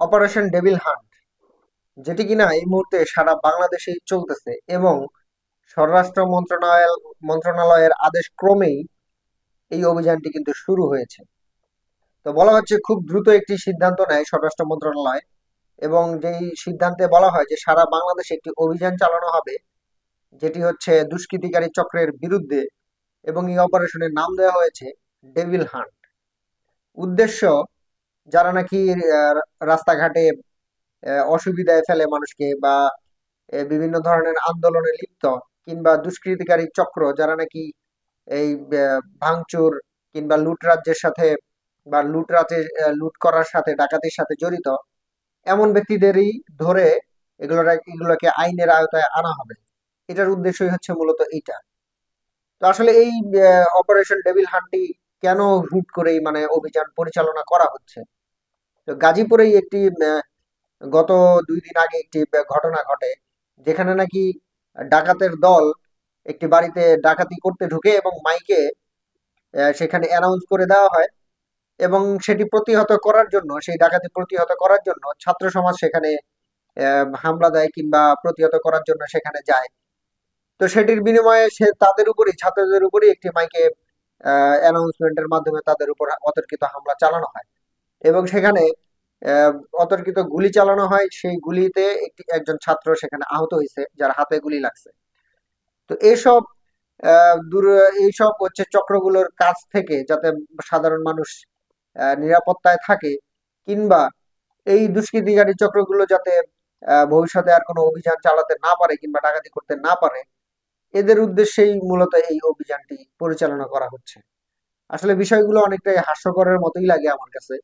Operation devil hunt, যেটি কিনা এই মুহূর্তে সারা বাংলাদেশেই চলতেছে এবং স্বরাষ্ট্র মন্ত্রণালয়ের আদেশ ক্রমেই এই অভিযানটি কিন্তু শুরু হয়েছে। তো বলা হচ্ছে খুব দ্রুত একটি সিদ্ধান্ত নেয় স্বরাষ্ট্র মন্ত্রণালয়, এবং যেই সিদ্ধান্তে বলা হয় যে সারা বাংলাদেশে একটি অভিযান চালানো হবে, যেটি হচ্ছে দুষ্কৃতিকারী চক্রের বিরুদ্ধে, এবং এই অপারেশনের নাম দেওয়া হয়েছে ডেভিল হান্ট। উদ্দেশ্য, যারা নাকি রাস্তাঘাটে অসুবিধায় ফেলে মানুষকে, বা বিভিন্ন ধরনের আন্দোলনে লিপ্ত, কিংবা দুষ্কৃতিকারী চক্র যারা নাকি এই ভাঙচুর কিংবা লুটরাজ্যের সাথে বা লুট করার সাথে, ডাকাতির সাথে জড়িত এমন ব্যক্তিদেরই ধরে এগুলোকে আইনের আওতায় আনা হবে। এটার উদ্দেশ্যই হচ্ছে মূলত এইটা। তো আসলে এই অপারেশন ডেভিল হান্টটি কেন হুট করেই মানে অভিযান পরিচালনা করা হচ্ছে? তো গাজীপুরেই একটি গত 2 দিন আগে একটি ঘটনা ঘটে, যেখানে নাকি ডাকাতের দল একটি বাড়িতে ডাকাতি করতে ঢুকে এবং মাইকে সেখানে অ্যানাউন্স করে দেওয়া হয়, এবং সেটি প্রতিহত করার জন্য, সেই ডাকাতি প্রতিহত করার জন্য ছাত্র সমাজ সেখানে হামলা দেয় কিংবা প্রতিহত করার জন্য সেখানে যায়। তো সেটির বিনিময়ে সে তাদের উপরই, ছাত্রদের উপরই একটি মাইকে অ্যানাউন্সমেন্টের মাধ্যমে তাদের উপর অতর্কিত হামলা চালানো হয়, এবং সেখানে আহ, অতর্কিত গুলি চালানো হয়। সেই গুলিতে একজন ছাত্র সেখানে আহত হয়েছে, যার হাতে গুলি লাগছে। তো এইসব হচ্ছে চক্রগুলোর কাছ থেকে যাতে সাধারণ মানুষ নিরাপত্তায় থাকে, কিংবা এই দুষ্কৃতিকারী চক্রগুলো যাতে ভবিষ্যতে আর কোনো অভিযান চালাতে না পারে কিংবা ডাকাতি করতে না পারে, এদের উদ্দেশ্যেই মূলত এই অভিযানটি পরিচালনা করা হচ্ছে। আসলে বিষয়গুলো অনেকটাই হাস্যকরের মতোই লাগে আমার কাছে।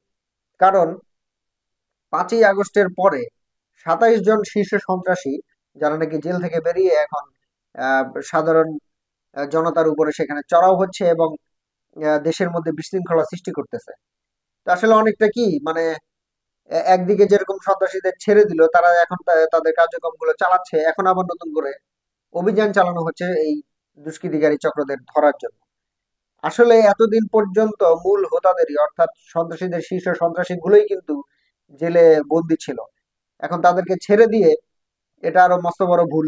কারণ 5ই আগস্টের পরে 27 জন শীর্ষ সন্ত্রাসী, যারা নাকি জেল থেকে বেরিয়ে এখন সাধারণ জনতার উপরে সেখানে চড়াও হচ্ছে এবং দেশের মধ্যে বিশৃঙ্খলা সৃষ্টি করতেছে। তো আসলে অনেকটা কি মানে একদিকে যেরকম সন্ত্রাসীদের ছেড়ে দিল, তারা এখন তাদের কার্যক্রম গুলো চালাচ্ছে, এখন আবার নতুন করে অভিযান চালানো হচ্ছে এই দুষ্কৃতিকারী চক্রদের ধরার জন্য। আসলে এতদিন পর্যন্ত মূল হোতাদেরই, অর্থাৎ সন্ত্রাসীদের শীর্ষ সন্ত্রাসী গুলোই কিন্তু জেলে বন্দী ছিল। এখন তাদেরকে ছেড়ে দিয়ে এটা আরো মস্ত বড় ভুল।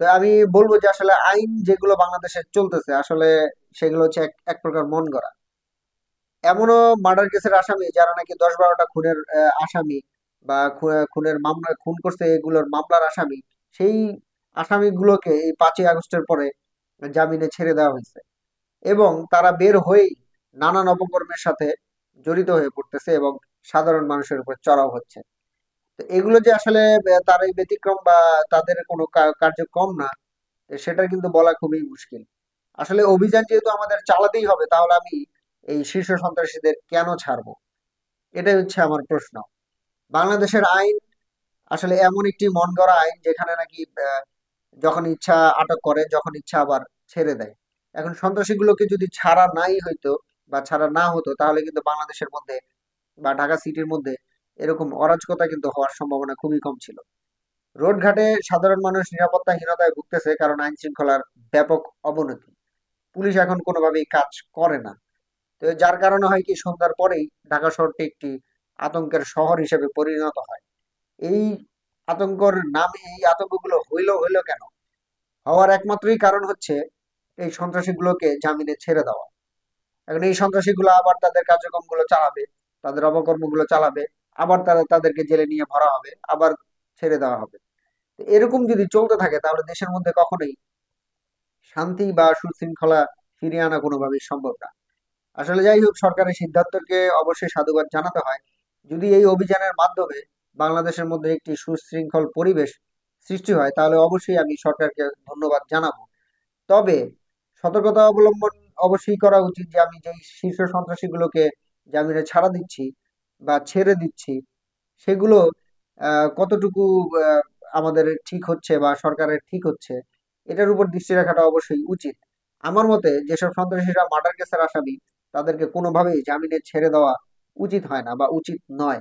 তো আমি বলবো যে আসলে আইন যেগুলো বাংলাদেশে চলতেছে, আসলে সেগুলো হচ্ছে এক এক প্রকার মন গড়া। এমনও মার্ডার কেসের আসামি যারা নাকি 10-12টা খুনের আসামি, বা খুনের মামলা, খুন করছে এগুলোর মামলার আসামি, সেই আসামিগুলোকে এই 5ই আগস্টের পরে জামিনে ছেড়ে দেওয়া হয়েছে, এবং তারা বের হয়েই নানান অপকর্মের সাথে জড়িত হয়ে পড়তেছে এবং সাধারণ মানুষের উপর চড়াও হচ্ছে। তো এগুলো যে আসলে তার এই ব্যতিক্রম বা তাদের কোনো কার্যক্রম না, সেটা কিন্তু বলা খুবই মুশকিল। আসলে অভিযান যেহেতু আমাদের চালাতেই হবে, তাহলে আমি এই শীর্ষ সন্ত্রাসীদের কেন ছাড়বো? এটাই হচ্ছে আমার প্রশ্ন। বাংলাদেশের আইন আসলে এমন একটি মন গড়া আইন, যেখানে নাকি যখন ইচ্ছা আটক করে, যখন ইচ্ছা আবার ছেড়ে দেয়। এখন সন্ত্রাসীগুলোকে যদি ছাড়া নাই হইতো বা ছাড়া না হতো, তাহলে কিন্তু বাংলাদেশের মধ্যে বা ঢাকা সিটির মধ্যে এরকম অরাজকতা কিন্তু হওয়ার সম্ভাবনা খুবই কম ছিল। রোডঘাটে সাধারণ মানুষ নিরাপত্তাহীনতায় ভুগতেছে, কারণ আইন শৃঙ্খলার ব্যাপক অবনতি। পুলিশ এখন কোনোভাবেই কাজ করে না। তো যার কারণে হয় কি, সন্ধ্যার পরেই ঢাকা শহরটি একটি আতঙ্কের শহর হিসেবে পরিণত হয়। এই আতঙ্কর নামে এই আতঙ্কগুলো হইলো কেন? হওয়ার একমাত্রই কারণ হচ্ছে এই সন্ত্রাসীগুলোকে জামিনে ছেড়ে দেওয়া। এখন এই সন্ত্রাসীগুলো আবার তাদের কার্যক্রমগুলো চালাবে, তাদের অপকর্মগুলো চালাবে, আবার তাদেরকে জেলে নিয়ে ভরা হবে, আবার ছেড়ে দেওয়া হবে। তো এরকম যদি চলতে থাকে, তাহলে দেশের মধ্যে কখনোই শান্তি বা সুশৃঙ্খলা ফিরিয়ে আনা কোনোভাবেই সম্ভব না। আসলে যাই হোক, সরকারের সিদ্ধান্তকে অবশ্যই সাধুবাদ জানাতে হয়। যদি এই অভিযানের মাধ্যমে বাংলাদেশের মধ্যে একটি সুশৃঙ্খল পরিবেশ সৃষ্টি হয়, তাহলে অবশ্যই আমি সরকারকে ধন্যবাদ জানাবো। তবে সতর্কতা অবলম্বন অবশ্যই করা উচিত, যে আমি যেই শীর্ষ সন্ত্রাসীগুলোকে জামিনে ছাড়া দিচ্ছি বা ছেড়ে দিচ্ছি, সেগুলো কতটুকু আহ, আমাদের ঠিক হচ্ছে বা সরকারের ঠিক হচ্ছে, এটার উপর দৃষ্টি রাখাটা অবশ্যই উচিত। আমার মতে যেসব সন্ত্রাসীরা মার্ডার কেসের আসামি, তাদেরকে কোনোভাবেই জামিনে ছেড়ে দেওয়া উচিত হয় না বা উচিত নয়।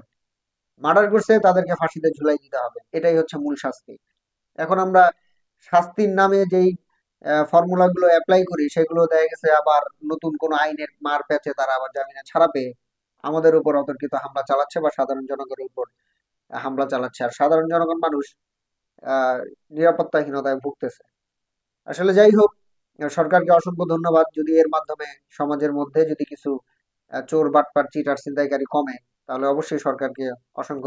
মার্ডার করছে তাদেরকে ফাঁসিতে ঝুলাই দিতে হবে, এটাই হচ্ছে মূল শাস্তি। এখন আমরা শাস্তির নামে যেই ফর্মুলা গুলো অ্যাপ্লাই করি, সেগুলো দেখা গেছে আবার নতুন কোন আইনের মার প্যাচে তারা আবার জামিনে ছাড়া পেয়ে আমাদের উপর অতর্কিত হামলা চালাচ্ছে বা সাধারণ জনগণের উপর হামলা চালাচ্ছে, আর সাধারণ জনগণ মানুষ আহ নিরাপত্তাহীনতায় ভুগতেছে। আসলে যাই হোক, সরকারকে অসংখ্য ধন্যবাদ যদি এর মাধ্যমে সমাজের মধ্যে যদি কিছু চোর বাটপার চিটার ছিনতাইকারী কমে, তাহলে অবশ্যই সরকারকে অসংখ্য